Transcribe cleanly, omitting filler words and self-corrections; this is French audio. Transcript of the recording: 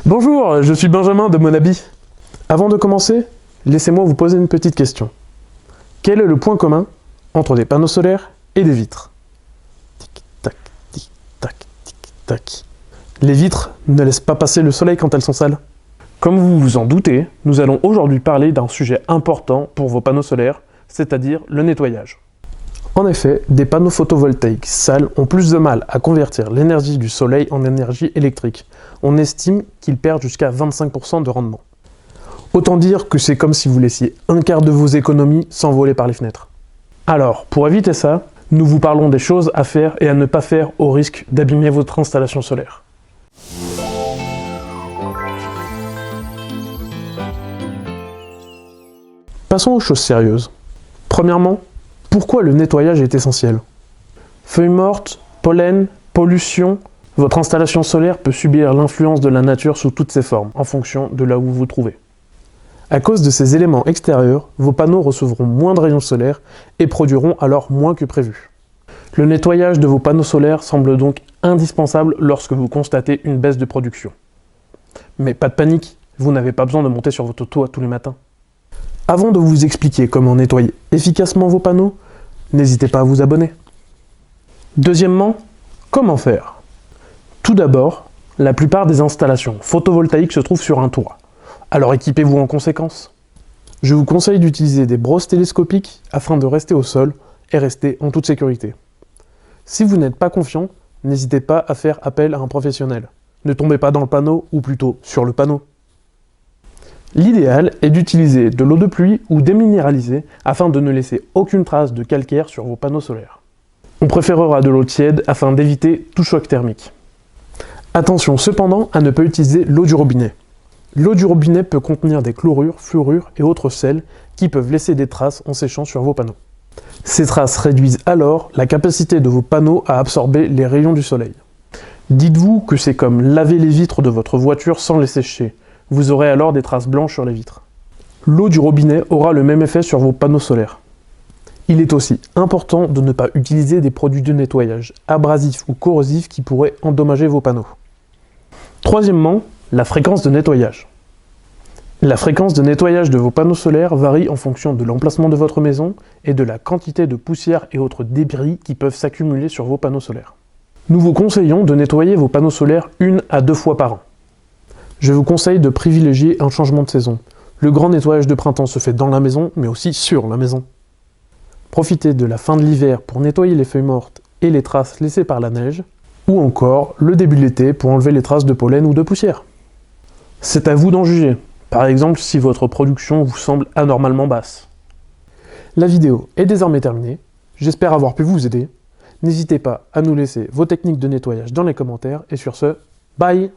Bonjour, je suis Benjamin de Monabi. Avant de commencer, laissez-moi vous poser une petite question. Quel est le point commun entre des panneaux solaires et des vitres? Tic-tac, tic-tac, tic-tac. Les vitres ne laissent pas passer le soleil quand elles sont sales. Comme vous vous en doutez, nous allons aujourd'hui parler d'un sujet important pour vos panneaux solaires, c'est-à-dire le nettoyage. En effet, des panneaux photovoltaïques sales ont plus de mal à convertir l'énergie du soleil en énergie électrique. On estime qu'ils perdent jusqu'à 25% de rendement. Autant dire que c'est comme si vous laissiez un quart de vos économies s'envoler par les fenêtres. Alors, pour éviter ça, nous vous parlons des choses à faire et à ne pas faire au risque d'abîmer votre installation solaire. Passons aux choses sérieuses. Premièrement, pourquoi le nettoyage est essentiel? Feuilles mortes, pollen, pollution, votre installation solaire peut subir l'influence de la nature sous toutes ses formes, en fonction de là où vous vous trouvez. À cause de ces éléments extérieurs, vos panneaux recevront moins de rayons solaires et produiront alors moins que prévu. Le nettoyage de vos panneaux solaires semble donc indispensable lorsque vous constatez une baisse de production. Mais pas de panique, vous n'avez pas besoin de monter sur votre toit tous les matins. Avant de vous expliquer comment nettoyer efficacement vos panneaux, n'hésitez pas à vous abonner. Deuxièmement, comment faire? Tout d'abord, la plupart des installations photovoltaïques se trouvent sur un toit, alors équipez-vous en conséquence. Je vous conseille d'utiliser des brosses télescopiques afin de rester au sol et rester en toute sécurité. Si vous n'êtes pas confiant, n'hésitez pas à faire appel à un professionnel. Ne tombez pas dans le panneau, ou plutôt sur le panneau. L'idéal est d'utiliser de l'eau de pluie ou déminéralisée afin de ne laisser aucune trace de calcaire sur vos panneaux solaires. On préférera de l'eau tiède afin d'éviter tout choc thermique. Attention cependant à ne pas utiliser l'eau du robinet. L'eau du robinet peut contenir des chlorures, fluorures et autres sels qui peuvent laisser des traces en séchant sur vos panneaux. Ces traces réduisent alors la capacité de vos panneaux à absorber les rayons du soleil. Dites-vous que c'est comme laver les vitres de votre voiture sans les sécher. Vous aurez alors des traces blanches sur les vitres. L'eau du robinet aura le même effet sur vos panneaux solaires. Il est aussi important de ne pas utiliser des produits de nettoyage abrasifs ou corrosifs qui pourraient endommager vos panneaux. Troisièmement, la fréquence de nettoyage. La fréquence de nettoyage de vos panneaux solaires varie en fonction de l'emplacement de votre maison et de la quantité de poussière et autres débris qui peuvent s'accumuler sur vos panneaux solaires. Nous vous conseillons de nettoyer vos panneaux solaires 1 à 2 fois par an. Je vous conseille de privilégier un changement de saison. Le grand nettoyage de printemps se fait dans la maison, mais aussi sur la maison. Profitez de la fin de l'hiver pour nettoyer les feuilles mortes et les traces laissées par la neige, ou encore le début de l'été pour enlever les traces de pollen ou de poussière. C'est à vous d'en juger, par exemple si votre production vous semble anormalement basse. La vidéo est désormais terminée, j'espère avoir pu vous aider. N'hésitez pas à nous laisser vos techniques de nettoyage dans les commentaires, et sur ce, bye!